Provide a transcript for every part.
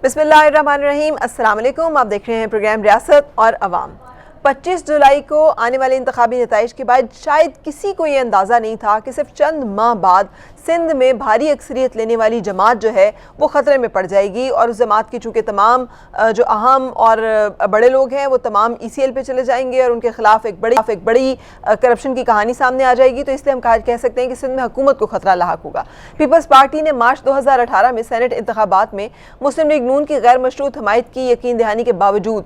बिस्मिल्लाहिर्रहमानिर्रहीम। अस्सलाम वालेकुम। आप देख रहे हैं प्रोग्राम रियासत और अवाम। 25 जुलाई को आने वाले इंतखाबी नताइज के बाद शायद किसी को ये अंदाज़ा नहीं था कि सिर्फ चंद माह बाद सिंध में भारी अक्सरियत लेने वाली जमात जो है वो ख़तरे में पड़ जाएगी और उस जमात की चूँकि तमाम जो अहम और बड़े लोग हैं वो तमाम ECL पे चले जाएंगे और उनके खिलाफ एक बड़ी करप्शन की कहानी सामने आ जाएगी। तो इसलिए हम कह सकते हैं कि सिंध में हुकूमत को खतरा लाहक होगा। पीपल्स पार्टी ने मार्च 2018 में सेनेट इंतखाबात में मुस्लिम लीग नून की गैर मशरूत हमायत की यकीन दहानी के बावजूद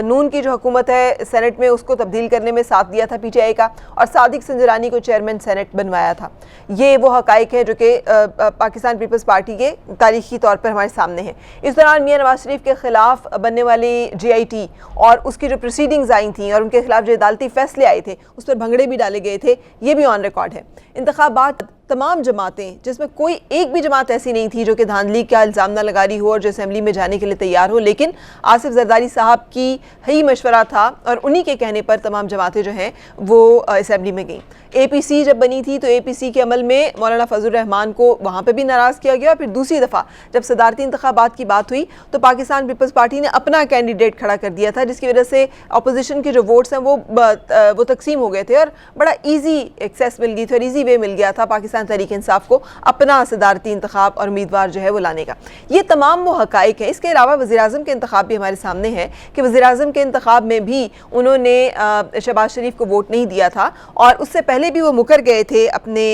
नून की जो हुकूमत है सेनेट में उसको तब्दील करने में साथ दिया था PTI का और सादिक संजरानी को चेयरमैन सेनेट बनवाया था। ये वो हकाइक है जो कि पाकिस्तान पीपल्स पार्टी के तारीखी तौर पर हमारे सामने है। इस दौरान मियां नवाज शरीफ के खिलाफ बनने वाली GIT और उसकी जो प्रोसीडिंग्स आई थी और उनके खिलाफ जो अदालती फैसले आए थे उस पर भंगड़े भी डाले गए थे, ये भी ऑन रिकॉर्ड है। इंतखाबात तमाम जमातें जिसमें कोई एक भी जमात ऐसी नहीं थी जो कि धांधली का इल्ज़ाम ना लगा रही हो और जो असेंबली में जाने के लिए तैयार हो, लेकिन आसिफ जरदारी साहब की ही मशवरा था और उन्हीं के कहने पर तमाम जमातें जो हैं वो असेंबली में गईं। APC जब बनी थी तो APC के अमल में मौलाना फजल रहमान को वहाँ पर भी नाराज़ किया गया। फिर दूसरी दफ़ा जब सदारती इंतखाबात की बात हुई तो पाकिस्तान पीपल्स पार्टी ने अपना कैंडिडेट खड़ा कर दिया था, जिसकी वजह से अपोजिशन के जो वोट्स हैं वो तकसीम हो गए थे और बड़ा ईजी एक्सेस मिल गई थी और ईजी वे मिल गया था पाकिस्तान तहरीक इंसाफ को अपना सदारती इंतखाब और उम्मीदवार जो है वो लाने का। ये तमाम वो हकाइक है। इसके अलावा वज़ीर-ए-आज़म के इंतखाब भी हमारे सामने है कि वज़ीर-ए-आज़म के इंतखाब में भी उन्होंने शहबाज शरीफ को वोट नहीं दिया था और उससे पहले भी वो मुकर गए थे अपने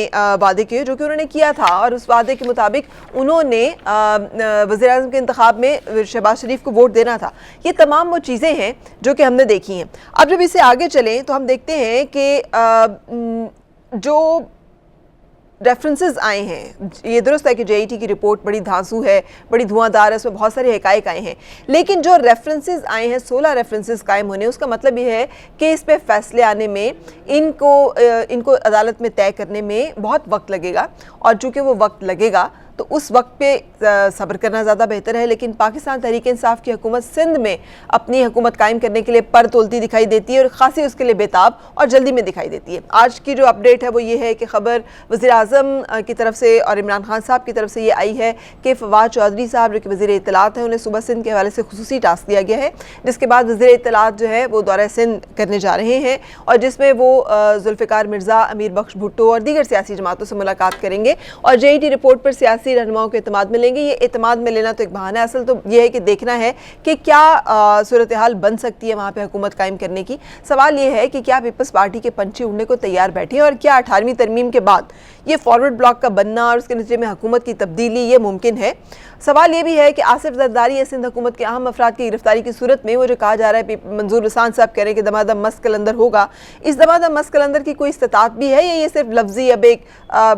वादे के जो कि उन्होंने किया था और उस वादे के मुताबिक उन्होंने वज़ीर-ए-आज़म के इंतखाब में शहबाज शरीफ को वोट देना था। ये तमाम वो चीज़ें हैं जो कि हमने देखी हैं। अब जब इससे आगे चलें तो हम देखते हैं कि जो रेफरेंसेस आए हैं, ये दुरुस्त है कि JIT की रिपोर्ट बड़ी धांसू है, बड़ी धुआंधार है, उसमें बहुत सारे हकाइक आए हैं, लेकिन जो रेफरेंसेस आए हैं 16 रेफरेंसेस कायम होने, उसका मतलब ये है कि इस पे फैसले आने में इनको अदालत में तय करने में बहुत वक्त लगेगा और चूँकि वो वक्त लगेगा तो उस वक्त पे सब्र करना ज़्यादा बेहतर है। लेकिन पाकिस्तान तहरीक इंसाफ की हुकूमत सिंध में अपनी हुकूमत कायम करने के लिए पर तोलती दिखाई देती है और ख़ासी उसके लिए बेताब और जल्दी में दिखाई देती है। आज की जो अपडेट है वो ये है कि ख़बर वज़ीर-ए-आज़म की तरफ से और इमरान खान साहब की तरफ से ये आई है कि फवाद चौधरी साहब जो कि वज़ीर इत्तलात हैं, उन्हें सुबह सिंध के हवाले से खुसूसी टास्क दिया गया है, जिसके बाद वज़ीर इत्तलात जो है वो दौरा सिंध करने जा रहे हैं और जिसमें वो जुल्फ़िकार मिर्ज़ा, अमीर बख्श भुट्टो और दीगर सियासी जमातों से मुलाकात करेंगे और JIT रिपोर्ट पर सियासी रहनुमाओं को एतमाद मिलेंगे। ये एतमाद में लेना तो एक बहाना है, असल तो ये है कि देखना है कि क्या सूरत हाल बन सकती है वहाँ पे हुकूमत कायम करने की। सवाल ये है कि क्या पीपल्स पार्टी के पंछी उड़ने को तैयार बैठे हैं और क्या 18वीं तरमीम के बाद ये फॉरवर्ड ब्लॉक का बनना और उसके नतीजे में हुकूमत की तब्दीली ये मुमकिन है। सवाल ये भी है कि आसिफ जरदारी या सिंध हुकूमत के अहम अफराद की गिरफ्तारी की सूरत में वो जो कहा जा रहा है मंजूर रसान साहब कह रहे हैं कि दमादम मस्त कलंदर होगा, इस दमादम मस्त कलंदर की कोई इस्तिताअत भी है या ये सिर्फ लफ्जी अब एक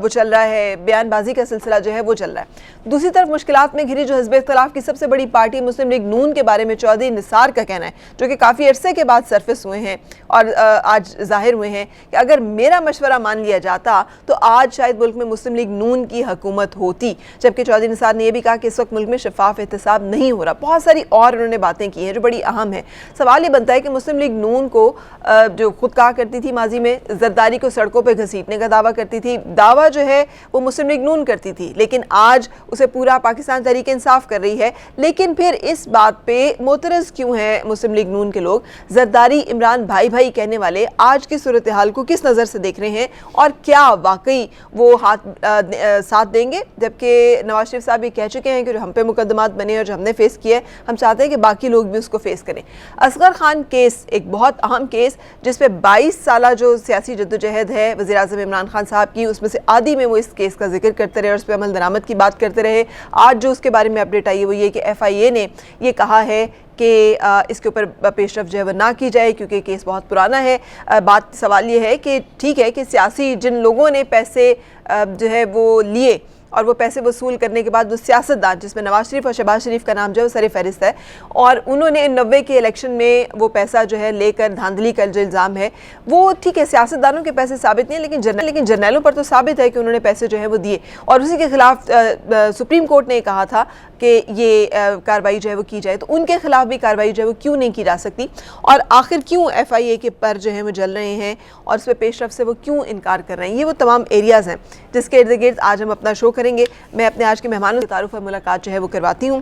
वो चल रहा है, बयानबाजी का सिलसिला जो है वो चल रहा है। दूसरी तरफ मुश्किलात में घिरी जो हिज़्ब इख्तिलाफ की सबसे बड़ी पार्टी मुस्लिम लीग नून के बारे में चौधरी निसार का कहना है, जो कि काफ़ी अरसे के बाद सरफेस हुए हैं और आज जाहिर हुए हैं कि अगर मेरा मशवरा मान लिया जाता तो आज शायद मुल्क में मुस्लिम लीग नून की हुकूमत होती। जबकि चौधरी निसार ने यह भी कहा कि इस वक्त मुल्क में शफाफ एहतसाब नहीं हो रहा। बहुत सारी और उन्होंने बातें की हैं जो बड़ी अहम है। सवाल ये बनता है कि मुस्लिम लीग नून को जो खुद कहा करती थी माजी में जरदारी को सड़कों पर घसीटने का दावा करती थी, दावा जो है वो मुस्लिम लीग नून करती थी, लेकिन आज उसे पूरा पाकिस्तान तहरीक इंसाफ कर रही है। लेकिन फिर इस बात पे मोतरज़ क्यों है मुस्लिम लीग नून के लोग? जरदारी इमरान भाई भाई कहने वाले आज की सूरत हाल को किस नज़र से देख रहे हैं और क्या वाकई वो साथ देंगे? जबकि नवाज शरीफ साहब ये कह चुके हैं कि जो हम पे मुकदमात बने और जो हमने फेस किया है हम चाहते हैं कि बाकी लोग भी उसको फेस करें। असगर खान केस एक बहुत अहम केस जिसपे 22 साल जो सियासी जद्दोजहद है वज़ीर-ए-आज़म इमरान खान साहब की, उसमें से आधी में वो इस केस का जिक्र करते रहे और उस पर अमल दरामद की बात करते रहे। आज जो उसके बारे में अपडेट आई है वो ये कि FIA ने ये कहा है कि इसके ऊपर पेशरफ जो है वह ना की जाए क्योंकि केस बहुत पुराना है। सवाल ये है कि ठीक है कि सियासी जिन लोगों ने पैसे जो है वो लिए और वो पैसे वसूल करने के बाद वो सियासतदान जिसमें नवाज शरीफ और शहबाज शरीफ का नाम जो है वो सर फहरिस्त है और उन्होंने 90 के इलेक्शन में वो पैसा जो है लेकर धांधली का जो इल्ज़ाम है वो ठीक है सियासतदानों के पैसे साबित नहीं है, लेकिन जर्नैलों पर तो साबित है कि उन्होंने पैसे जो है वो दिए और उसी के खिलाफ सुप्रीम कोर्ट ने कहा था कि ये कार्रवाई जो है वो की जाए। तो उनके खिलाफ भी कार्रवाई जो है वो क्यों नहीं की जा सकती और आखिर क्यों FIA के पर जो है वो जल रहे हैं और उस पर पेशरफ से वो क्यों इनकार कर रहे हैं? ये वो तमाम एरियाज़ हैं जिसके इर्द गिर्द आज हम अपना शो करेंगे। मैं अपने आज के मेहमानों से तारुफ और मुलाकात जो है वो करवाती हूँ।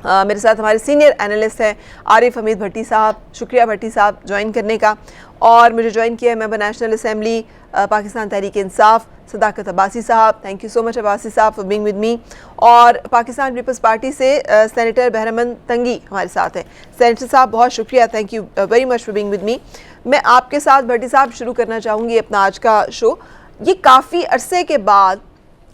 मेरे साथ हमारे सीनियर एनालिस्ट हैं आरिफ हमीद भट्टी साहब। शुक्रिया भट्टी साहब ज्वाइन करने का। और मुझे ज्वाइन किया है member national assembly Pakistan Tehreek Insaf सदाकत अब्बासी साहब। Thank you so much Abbasi साहब फॉर बीइंग विद मी। और पाकिस्तान पीपल्स पार्टी से सेनेटर बहरमन तंगी हमारे साथ हैं। सेनेटर साहब बहुत शुक्रिया, thank you very much for being with me. मैं आपके साथ भट्टी साहब शुरू करना चाहूँगी अपना आज का शो। ये काफ़ी अरसे के बाद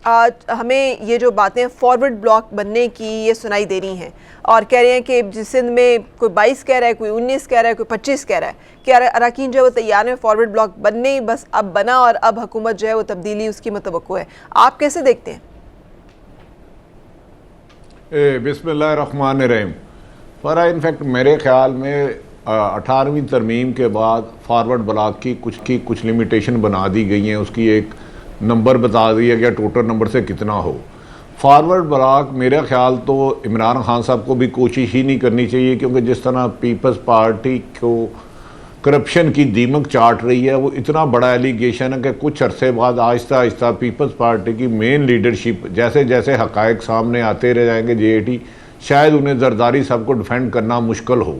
आज हमें ये जो बातें फॉरवर्ड ब्लॉक बनने की ये सुनाई दे रही हैं और कह रहे हैं कि सिंध में कोई 22 कह रहा है, कोई 19 कह रहा है, कोई 25 कह रहा है कि अरकान जो है वो तैयार है फॉरवर्ड ब्लॉक बनने, बस अब बना और अब हुकूमत जो है वो तब्दीली उसकी मतवक्को है। आप कैसे देखते हैं? बिस्मिल्लाहिर्रहमानिर्रहीम। फरा इनफैक्ट मेरे ख्याल में 18वीं तरमीम के बाद फॉरवर्ड ब्लॉक की कुछ लिमिटेशन बना दी गई हैं। उसकी एक नंबर बता दिया गया टोटल नंबर से कितना हो। फॉरवर्ड ब्लॉक मेरा ख्याल तो इमरान खान साहब को भी कोशिश ही नहीं करनी चाहिए, क्योंकि जिस तरह पीपल्स पार्टी को करप्शन की दीमक चाट रही है वो इतना बड़ा एलिगेशन है कि कुछ अरसे बाद आहिस्ता आहिस्ता पीपल्स पार्टी की मेन लीडरशिप जैसे जैसे हकायक सामने आते रह जाएंगे जेएटी शायद उन्हें जरदारी साहब को डिफेंड करना मुश्किल हो।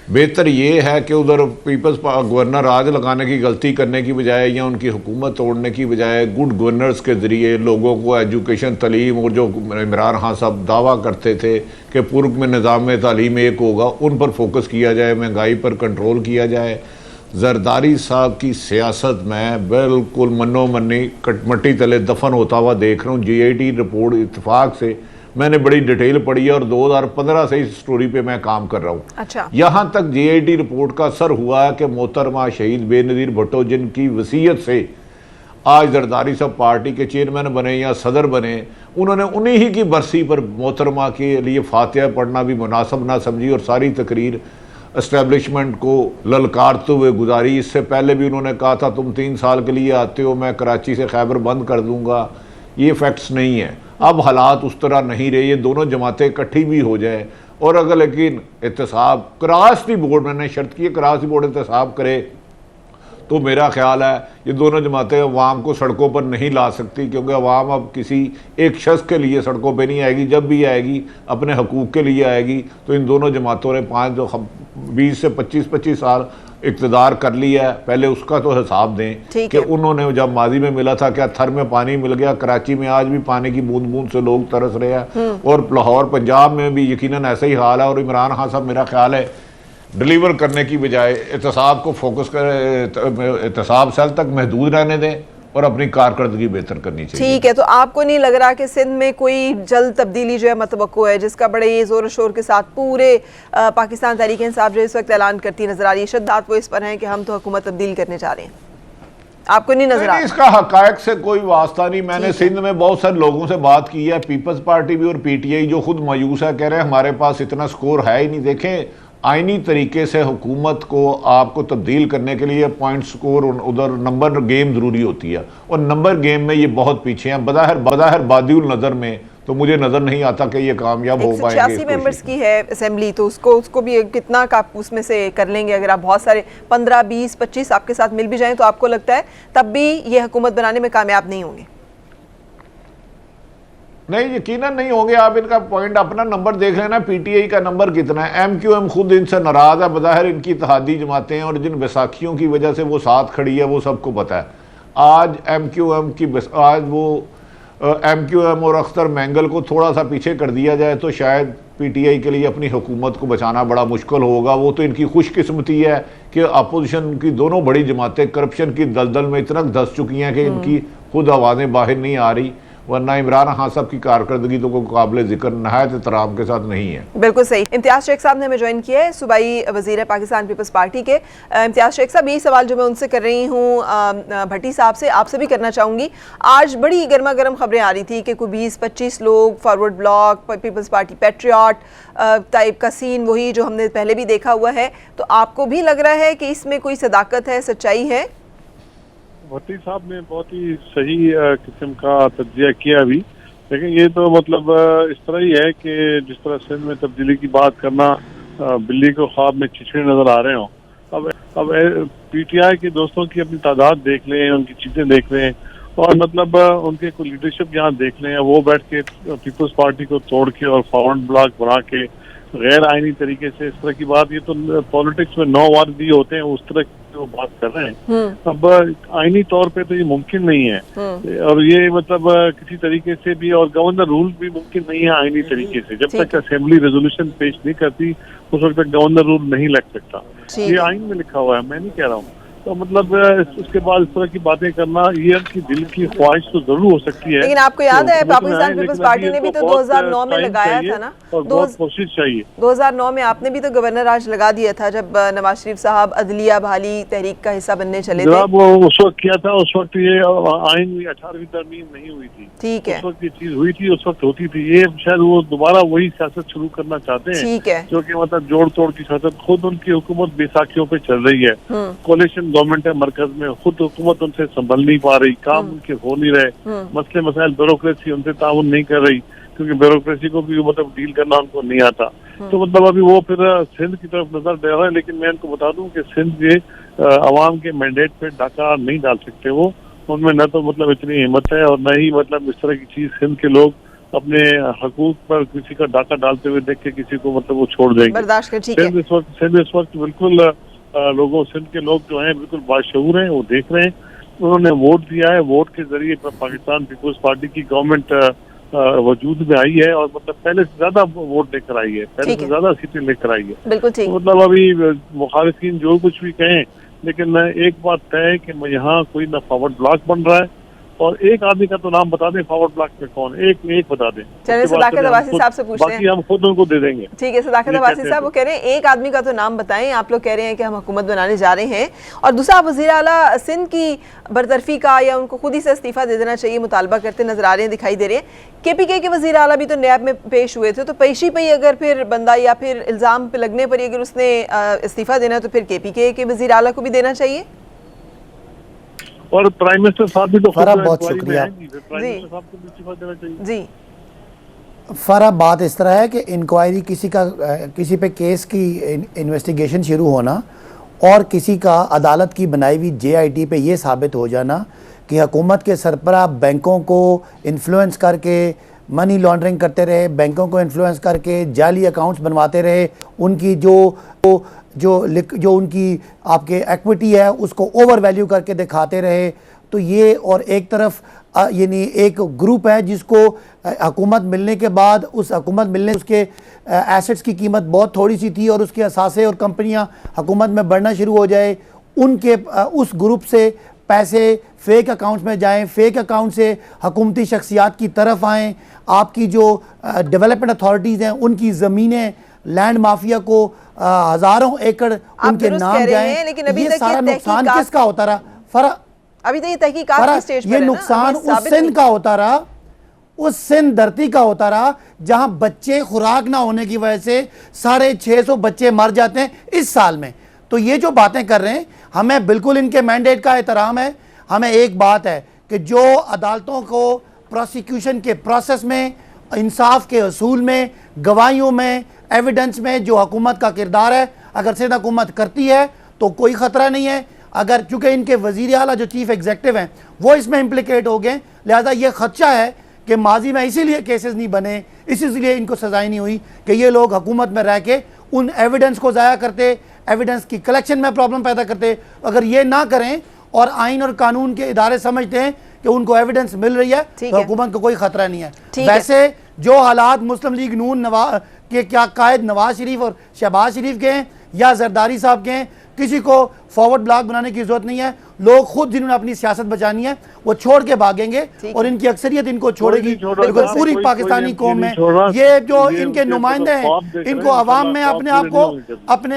बेहतर ये है कि उधर पीपल्स गवर्नर राज लगाने की गलती करने की बजाय या उनकी हुकूमत तोड़ने की बजाय गुड गवर्नर्स के ज़रिए लोगों को एजुकेशन तालीम और जो इमरान खान साहब दावा करते थे कि पूर्व में निज़ाम तालीम एक होगा उन पर फोकस किया जाए, महंगाई पर कंट्रोल किया जाए। जरदारी साहब की सियासत में बिल्कुल मनो मनी कटमट्टी तले दफन होता हुआ देख रहा हूँ। GIT रिपोर्ट इत्तेफाक से मैंने बड़ी डिटेल पढ़ी है और 2015 से इस स्टोरी पे मैं काम कर रहा हूँ। अच्छा। यहाँ तक GIT रिपोर्ट का असर हुआ है कि मोहतरमा शहीद बेनज़ीर भुट्टो जिनकी वसीयत से आज जरदारी साहब पार्टी के चेयरमैन बने या सदर बने, उन्होंने उन्हीं ही की बरसी पर मोहतरमा के लिए फातिहा पढ़ना भी मुनासिब ना समझी और सारी तकरीर एस्टेब्लिशमेंट को ललकारते हुए गुजारी। इससे पहले भी उन्होंने कहा था तुम 3 साल के लिए आते हो, मैं कराची से खैबर बंद कर दूंगा। ये फैक्ट्स नहीं है। अब हालात उस तरह नहीं रहे, ये दोनों जमातें इकट्ठी भी हो जाए और अगर लेकिन एहतसाब कराची बोर्ड, मैंने शर्त की कराची बोर्ड एहतसाब करे तो मेरा ख्याल है ये दोनों जमातें अवाम को सड़कों पर नहीं ला सकती, क्योंकि अवाम अब किसी एक शख्स के लिए सड़कों पर नहीं आएगी। जब भी आएगी अपने हकूक़ के लिए आएगी। तो इन दोनों जमातों ने 20 से 25 साल इक़्तिदार कर लिया है। पहले उसका तो हिसाब दें कि उन्होंने जब माजी में मिला था क्या थर में पानी मिल गया। कराची में आज भी पानी की बूंद बूंद से लोग तरस रहे हैं और लाहौर पंजाब में भी यकीनन ऐसा ही हाल है। और इमरान खान साहब मेरा ख्याल है डिलीवर करने की बजाय एहतसाब को फोकस करें, एहतसाब सेल तक महदूद रहने दें और अपनी कारकर्दगी बेहतर करनी चाहिए। ठीक है, तो आपको नहीं लग रहा कि सिंध में कोई जल्द तब्दीली जो है मतवक्को है, जिसका बड़े ये जोर शोर के साथ पूरे पाकिस्तान तहरीक इंसाफ जो इस वक्त ऐलान करती नजर आ रही है, शद्दात वो इस पर हैं कि हम तो हुकूमत तब्दील करने जा रहे हैं, आपको नहीं नजर आ रहा? इसका हकायक से कोई वास्ता नहीं। मैंने सिंध में बहुत सारे लोगों से बात की है, पीपल्स पार्टी भी और PTI जो खुद मायूस है, कह रहे हैं हमारे पास इतना स्कोर है ही नहीं। देखें आईनी तरीके से हुकूमत को आपको तब्दील करने के लिए पॉइंट स्कोर उधर नंबर गेम ज़रूरी होती है और नंबर गेम में ये बहुत पीछे हैं। बज़ाहिर बादिउल नज़र में तो मुझे नज़र नहीं आता कि ये कामयाब हो पाएंगे। 86 मेंबर्स की है असेंबली, तो उसको भी कितना का उसमें से कर लेंगे? अगर आप बहुत सारे 15, 20, 25 आपके साथ मिल भी जाएं तो आपको लगता है तब भी ये हुकूमत बनाने में कामयाब नहीं होंगे? नहीं, यकीनन नहीं होंगे। आप इनका पॉइंट अपना नंबर देख लेना, PTI का नंबर कितना है। MQM खुद इनसे नाराज है, बज़ाहिर इनकी इत्तेहादी जमातें हैं और जिन बैसाखियों की वजह से वो साथ खड़ी है वो सबको पता है। आज MQM और अख्तर मैंगल को थोड़ा सा पीछे कर दिया जाए तो शायद PTI के लिए अपनी हुकूमत को बचाना बड़ा मुश्किल होगा। वो तो इनकी खुशकिस्मती है कि अपोजिशन की दोनों बड़ी जमातें करप्शन की दलदल में इतना धंस चुकी हैं कि इनकी खुद आवाज़ें बाहर नहीं आ रही, वरना इमरान खान साहब की कारकर्दगी तो कोई काबिल जिक्र नहायत एहतराम के साथ नहीं है। बिल्कुल सही। इम्तियाज़ शेख साहब ने हमें ज्वाइन किया है, सूबाई वज़ीर है पाकिस्तान पीपल्स पार्टी के। इम्तियाज़ शेख साहब, यही सवाल जो मैं उनसे कर रही हूँ भट्टी साहब से आपसे भी करना चाहूँगी। आज बड़ी गर्मा गर्म खबरें आ रही थी कि कोई 20-25 लोग forward block peoples party patriot type का सीन वही जो हमने पहले भी देखा हुआ है, तो आपको भी लग रहा है कि इसमें कोई सदाकत है, सच्चाई है? भट्टी साहब ने बहुत ही सही किस्म का तज्जिया किया अभी, लेकिन ये तो मतलब इस तरह ही है कि जिस तरह सिंध में तब्दीली की बात करना बिल्ली को ख्वाब में चिचड़े नजर आ रहे हो। अब PTI के दोस्तों की अपनी तादाद देख लें, उनकी चीजें देख लें और मतलब उनके कोई लीडरशिप यहाँ देख लें, वो बैठ के पीपल्स पार्टी को तोड़ के और फॉरवर्ड ब्लॉक बना के गैर आईनी तरीके से इस तरह की बात, ये तो पॉलिटिक्स में 9 वार भी होते हैं, उस तरह की वो बात कर रहे हैं। अब आईनी तौर पे तो ये मुमकिन नहीं है, और ये मतलब किसी तरीके से भी, और गवर्नर रूल भी मुमकिन नहीं है आईनी तरीके से। जब तक असेंबली रेजोल्यूशन पेश नहीं करती उस वक्त तक गवर्नर रूल नहीं लग सकता। ये आइन में लिखा हुआ है, मैं नहीं कह रहा हूँ। तो मतलब उसके बाद इस तरह की बातें करना, ये उनकी दिल की ख्वाहिश तो जरूर हो सकती है। लेकिन आपको याद है पाकिस्तान पीपल्स पार्टी ने भी तो 2009 में लगाया था ना, और बहुत कोशिश चाहिए। 2009 में आपने भी तो गवर्नर राज लगा दिया था जब नवाज शरीफ साहब अदलिया बहाली तहरीक का हिस्सा बनने चले थे। वो उस वक्त किया था, उस वक्त ये आइन 18वीं तरमीम नहीं हुई थी। ठीक है, उस वक्त ये चीज हुई थी, उस वक्त होती थी। ये शायद वो दोबारा वही सियासत शुरू करना चाहते हैं। ठीक है, जो कि मतलब जोड़ तोड़ की सियासत, खुद उनकी हुकूमत बेसाखियों पे चल रही है। कोalition गवर्नमेंट है मरकज में, खुद हुकूमत उनसे संभल नहीं पा रही, काम उनके हो नहीं रहे, मसले मसाइल ब्यूरोक्रेसी उनसे ताउन नहीं कर रही, क्योंकि ब्यूरोक्रेसी को भी मतलब डील करना उनको नहीं आता। तो मतलब अभी वो फिर सिंध की तरफ नजर दे रहे हैं। लेकिन मैं इनको बता दूं कि सिंध के अवाम के मैंडेट पे डाका नहीं डाल सकते वो, उनमें न तो मतलब इतनी हिम्मत है और न ही मतलब इस तरह की चीज सिंध के लोग अपने हकूक पर किसी का डाका डालते हुए देख के किसी को मतलब वो छोड़ देंगे। बर्दाश्त कर, ठीक है। सिंध इस वक्त बिल्कुल लोगों, सिंध के लोग जो हैं बिल्कुल बाशऊर हैं, वो देख रहे हैं। उन्होंने वोट दिया है, वोट के जरिए पाकिस्तान पीपल्स पार्टी की गवर्नमेंट वजूद में आई है, और मतलब पहले से ज्यादा वोट लेकर आई है, पहले से ज्यादा सीटें लेकर आई है। बिल्कुल ठीक। तो मतलब अभी मुखालिफिन जो कुछ भी कहें, लेकिन एक बात तय है कि यहाँ कोई ना फॉरवर्ड ब्लॉक बन रहा है, और एक आदमी का तो नाम बता दें फॉरवर्ड ब्लॉक में कौन, एक बता दें। चलिए सदाकत अब्बासी साहब से पूछते हैं, बाकी हम खुद उनको दे देंगे। ठीक है सदाकत अब्बासी साहब, वो कह रहे हैं एक आदमी का तो नाम बताएं, आप लोग कह रहे हैं कि हम हुकूमत बनाने जा रहे हैं, और दूसरा वज़ीर आला सिंध की बरतरफी का या उनको खुद ही से इस्तीफा दे देना चाहिए मुतालबा करते नजर आ रहे हैं, दिखाई दे रहे हैं। KPK के वज़ीर आला भी तो नैब में पेश हुए थे, तो पेशी पे अगर फिर बंदा या फिर इल्ज़ाम पे लगने पर अगर उसने इस्तीफा देना तो फिर KPK के वज़ीर आला को भी देना चाहिए। और प्राइम मिनिस्टर साहब भी तो बहुत शुक्रिया जी। फरा बात इस तरह है कि इंक्वायरी किसी पे केस की इन्वेस्टिगेशन शुरू होना और किसी का अदालत की बनाई हुई JIT पे ये साबित हो जाना कि हुकूमत के सरबराह बैंकों को इन्फ्लुएंस करके मनी लॉन्ड्रिंग करते रहे, बैंकों को इन्फ्लुएंस करके जाली अकाउंट्स बनवाते रहे, उनकी जो उनकी आपके एक्विटी है उसको ओवर वैल्यू करके दिखाते रहे। तो ये, और एक तरफ यानी एक ग्रुप है जिसको हुकूमत मिलने के बाद उसके एसेट्स की कीमत बहुत थोड़ी सी थी और उसके असासे और कंपनियां हुकूमत में बढ़ना शुरू हो जाए, उनके उस ग्रुप से पैसे फेक अकाउंट्स में जाएं, फेक अकाउंट से हुकूमती शख्सियात की तरफ आएँ, आपकी जो डेवलपमेंट अथॉरिटीज़ हैं उनकी ज़मीनें लैंड माफिया को हज़ारों एकड़ उनके नाम जाएं। लेकिन अभी ये सारा नुकसान किसका होता रहा? फरा अभी तो ये तहकीकात की स्टेज पर है ना, नुकसान उस सिंध का होता रहा, उस सिंध धरती का होता रहा जहां बच्चे खुराक ना होने की वजह से 650 बच्चे मर जाते हैं इस साल में। तो ये जो बातें कर रहे हैं, हमें बिल्कुल इनके मैंडेट का एहतराम है। हमें एक बात है कि जो अदालतों को प्रोसिक्यूशन के प्रोसेस में, इंसाफ के असूल में, गवाहियों में, एविडेंस में जो हुकूमत का किरदार है, अगर सिंध हुकूमत करती है तो कोई ख़तरा नहीं है। अगर चूँकि इनके वज़ीर आला जो चीफ एग्जेक्टिव हैं वो इसमें इम्प्लिकेट हो गए, लिहाजा ये खदशा है कि माजी में इसीलिए केसेस नहीं बने, इसीलिए इनको सजाएं नहीं हुई कि ये लोग हुकूमत में रह के उन एविडेंस को ज़ाया करते, एविडेंस की कलेक्शन में प्रॉब्लम पैदा करते। अगर ये ना करें और आइन और कानून के इदारे समझते हैं कि उनको एविडेंस मिल रही है तो हुकूमत को कोई खतरा नहीं है। वैसे जो हालात मुस्लिम लीग नून के क्या कायद नवाज शरीफ और शहबाज शरीफ के हैं या जरदारी साहब के हैं, किसी को फॉरवर्ड ब्लॉक बनाने की जरूरत नहीं है। लोग खुद जिन्होंने अपनी सियासत बचानी है वो छोड़ के भागेंगे और इनकी अक्सरियत इनको छोड़ेगी। बिल्कुल पूरी पाकिस्तानी कौम में ये जो इनके नुमाइंदे हैं, इनको अवाम में अपने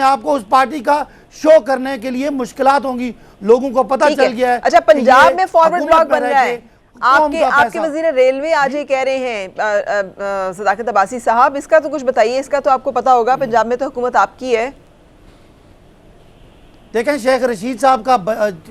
आप को उस पार्टी का शो करने के लिए मुश्किलात होंगी। लोगों को पता चल गया है। अच्छा, पंजाब में फॉरवर्ड ब्लॉक बन रहा है, आपके वजीर रेलवे आज ये कह रहे हैं सदाकत अब्बासी साहब, इसका तो कुछ बताइए, इसका तो आपको पता होगा, पंजाब में तो हुकूमत आपकी है। देखें, शेख रशीद साहब का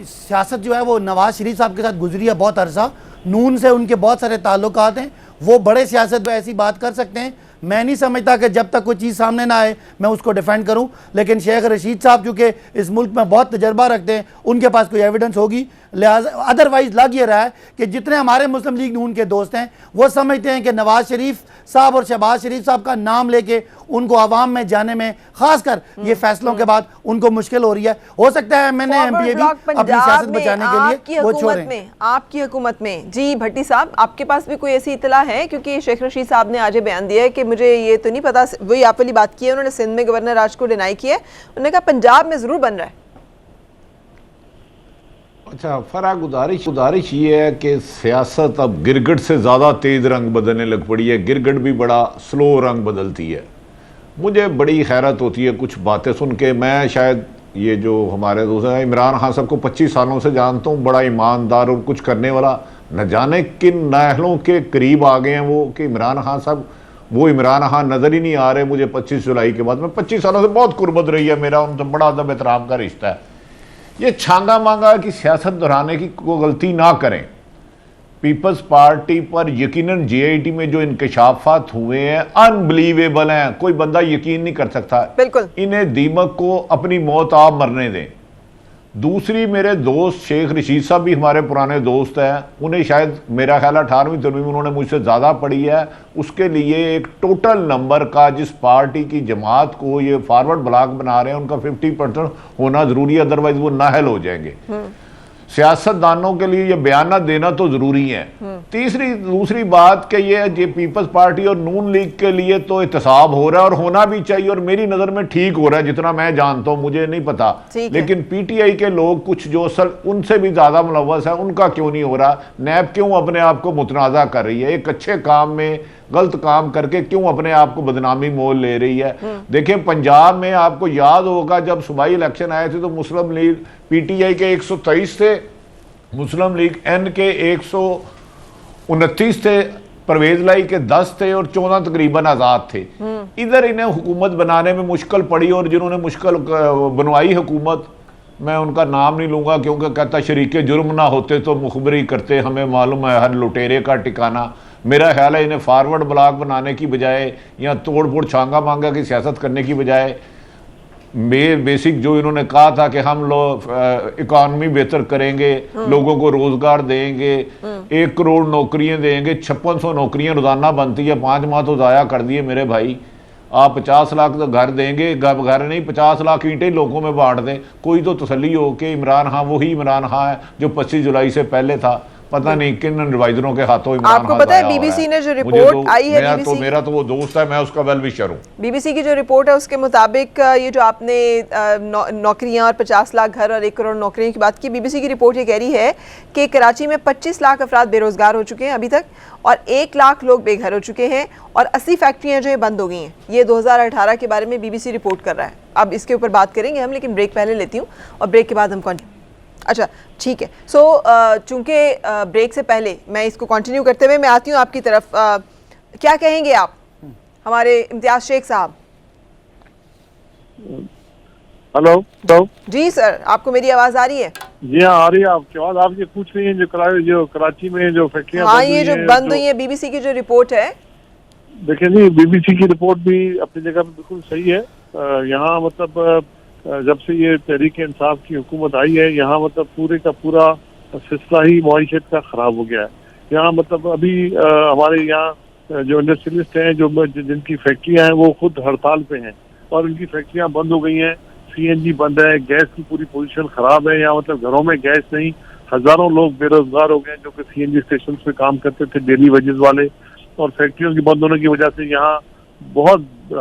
सियासत जो है वो नवाज शरीफ साहब के साथ गुजरी है बहुत अरसा, नून से उनके बहुत सारे ताल्लुकात हैं, वो बड़े सियासत में ऐसी बात कर सकते हैं। मैं नहीं समझता कि जब तक कोई चीज़ सामने ना आए मैं उसको डिफेंड करूं, लेकिन शेख रशीद साहब चूँकि इस मुल्क में बहुत तजर्बा रखते हैं, उनके पास कोई एविडेंस होगी। लिहाजा अदरवाइज लग ये रहा है कि जितने हमारे मुस्लिम लीग नून के दोस्त हैं वो समझते हैं कि नवाज शरीफ साहब और शहबाज शरीफ साहब का नाम लेके उनको आवाम में जाने में, खासकर ये फैसलों के बाद उनको मुश्किल हो रही है। हो सकता है मैंने एमपीए भी अपनी सियासत बचाने के लिए वो छोड़ें। आपकी हुकूमत में जी भट्टी साहब, आपके पास भी कोई ऐसी इतला है? क्योंकि शेख रशीद साहब ने आज बयान दिया है कि मुझे ये तो नहीं पता, वही आप वाली बात की है, उन्होंने सिंध में गवर्नर राज को डिनाई किया है, उन्होंने कहा पंजाब में जरूर बन रहा है। अच्छा फरा, गुजारिश ये है कि सियासत अब गिरगिट से ज़्यादा तेज़ रंग बदलने लग पड़ी है। गिरगिट भी बड़ा स्लो रंग बदलती है। मुझे बड़ी हैरत होती है कुछ बातें सुन के। मैं शायद ये जो हमारे दोस्त हैं, इमरान खान साहब को 25 सालों से जानता हूँ, बड़ा ईमानदार और कुछ करने वाला, न जाने किन नाहलों के करीब आ गए हैं वो कि इमरान खान साहब वो इमरान खान नज़र ही नहीं आ रहे मुझे 25 जुलाई के बाद। मैं 25 सालों से बहुत कुर्बत रही है मेरा उनसे, बड़ा अदब एहतराम का रिश्ता है। ये छांगा मांगा की सियासत दोहराने की कोई गलती ना करें। पीपल्स पार्टी पर यकीनन जेआईटी में जो इंकशाफात हुए हैं अनबिलीवेबल हैं, कोई बंदा यकीन नहीं कर सकता। बिल्कुल, इन्हें दीमक को अपनी मौत आप मरने दें। दूसरी, मेरे दोस्त शेख रशीद साहब भी हमारे पुराने दोस्त हैं, उन्हें शायद मेरा ख्याल 18वीं 13वीं उन्होंने मुझसे ज़्यादा पढ़ी है। उसके लिए एक टोटल नंबर का जिस पार्टी की जमात को ये फॉरवर्ड ब्लॉक बना रहे हैं उनका 50% होना ज़रूरी है, अदरवाइज वो नाहल हो जाएंगे। सियासतदानों के लिए ये बयाना देना तो ज़रूरी है। दूसरी बात कि ये पीपल्स पार्टी और नून लीग के लिए तो एहतसाब हो रहा है और होना भी चाहिए, और मेरी नज़र में ठीक हो रहा है जितना मैं जानता हूँ, मुझे नहीं पता। लेकिन पीटीआई के लोग कुछ जो असल उनसे भी ज़्यादा मुलव्वस है, उनका क्यों नहीं हो रहा? नैब क्यों अपने आप को मुतनाज़ा कर रही है? एक अच्छे काम में गलत काम करके क्यों अपने आप को बदनामी मोल ले रही है? देखिए29 में आपको याद होगा जब सूबाई इलेक्शन आए थे तो मुस्लिम लीग पीटीआई के 123 थे, मुस्लिम लीग एन के 129 थे, परवेज लाई के 10 थे और 14 तकरीबन आज़ाद थे। इधर इन्हें हुकूमत बनाने में मुश्किल पड़ी, और जिन्होंने मुश्किल बनवाई हुकूमत, मैं उनका नाम नहीं लूँगा क्योंकि कहता शरीके जुर्म ना होते तो मुखबरी करते, हमें मालूम है हर लुटेरे का ठिकाना। मेरा ख्याल है इन्हें फॉरवर्ड ब्लॉक बनाने की बजाय या तोड़ फोड़ छांगा मांगा की सियासत करने की बजाय बेसिक जो इन्होंने कहा था कि हम लोग इकॉनमी बेहतर करेंगे, लोगों को रोजगार देंगे, 1 करोड़ नौकरियां देंगे, 5600 नौकरियां रोजाना बनती है, 5 माह तो ज़ाया कर दिए मेरे भाई। आप 50 लाख तो घर देंगे, घर नहीं 50 लाख ईंटें लोगों में बांट दें, कोई तो तसल्ली हो कि इमरान खान वही इमरान खान है जो 25 जुलाई से पहले था। पता नहीं किन एडवाइजरों के हाथों इमरान आपको पता है बीबीसी ने जो रिपोर्ट आई है, मेरा तो वो दोस्त है, मैं उसका वेल विशर हूं। बीबीसी की जो रिपोर्ट है उसके मुताबिक ये जो आपने नौकरियां और 50 लाख घर और 1 करोड़ नौकरियों की बात की, बीबीसी की रिपोर्ट ये कह रही है कि कराची में 25 लाख अफराद बेरोजगार हो चुके हैं अभी तक, और 1 लाख लोग बेघर हो चुके हैं, और 80 फैक्ट्रियां जो है बंद हो गई हैं। ये 2018 के बारे में बीबीसी रिपोर्ट कर रहा है। अब इसके ऊपर बात करेंगे हम, लेकिन ब्रेक पहले लेती हूँ और ब्रेक के बाद हम कंटिन्यू। अच्छा ठीक है, सो चूंकि ब्रेक से पहले मैं इसको कंटिन्यू करते हुए मैं आती हूँ आपकी तरफ। क्या कहेंगे आप हमारे इम्तियाज शेख साहब? हेलो जी सर, आपको मेरी आवाज आ रही है? जी हाँ आ रही है आपकी आवाज। आप ये पूछ रही हैं जो कराची में जो फैक्ट्रियां हाँ ये जो बंद हुई है, बीबीसी की जो रिपोर्ट है। देखिए जी, बीबीसी की रिपोर्ट भी अपनी जगह पे बिल्कुल सही है। यहाँ मतलब जब से ये तहरीक इंसाफ की हुकूमत आई है, यहाँ मतलब पूरे का पूरा सिलसिला ही मईशत का खराब हो गया है। यहाँ मतलब अभी हमारे यहाँ जो इंडस्ट्रियलिस्ट हैं, जो जिनकी फैक्ट्रियां हैं, वो खुद हड़ताल पे हैं और उनकी फैक्ट्रियां बंद हो गई हैं। सीएनजी बंद है, गैस की पूरी पोजीशन खराब है। यहाँ मतलब घरों में गैस नहीं, हजारों लोग बेरोजगार हो गए जो कि सीएनजी स्टेशन पे काम करते थे, डेली वेजेस वाले, और फैक्ट्रियों की बंद होने की वजह से यहाँ बहुत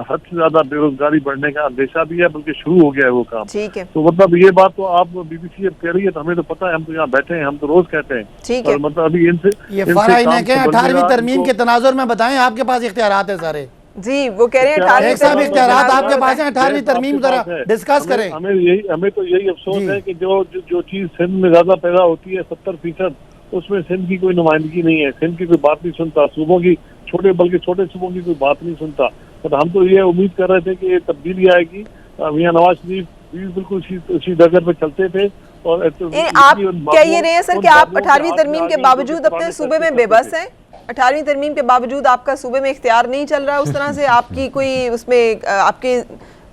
हद से ज्यादा बेरोजगारी बढ़ने का अंदेशा भी है, बल्कि शुरू हो गया है वो काम। ठीक है, तो मतलब ये बात तो आप बीबीसी कह रही है तो हमें तो पता है, हम तो यहाँ बैठे हैं, हम तो रोज कहते हैं। ठीक है, मतलब अभी इनसे ये फराइन है कि 18वीं तरमीम के तनाजुर में बताएं, आपके पास इख्तियारात है सारे। जी वो कह रहे हैं 18वीं साहब इख्तियारात आपके पास है, 18वीं तरमीम जरा डिस्कस करें। हमें तो यही अफसोस है कि जो चीज सिंध में ज्यादा पैदा होती है 70%, उसमें सिंध की कोई नुमाइंदगी नहीं है। सिंध की कोई बात नहीं सुनता, सूबों की बल्कि छोटे सूबों की कोई बात नहीं सुनता। तो हम तो ये उम्मीद कर रहे थे कि ये तब्दीली आएगी। मियां नवाज शरीफ भी बिल्कुल उसी डगर पे चलते थे। और आप कह ये रहे हैं सर कि आप 18वीं तरमीम के बावजूद अपने सूबे में बेबस हैं? 18वीं तरमीम के बावजूद आपका सूबे में इख्तियार नहीं चल रहा उस तरह से, आपकी कोई उसमें आपकी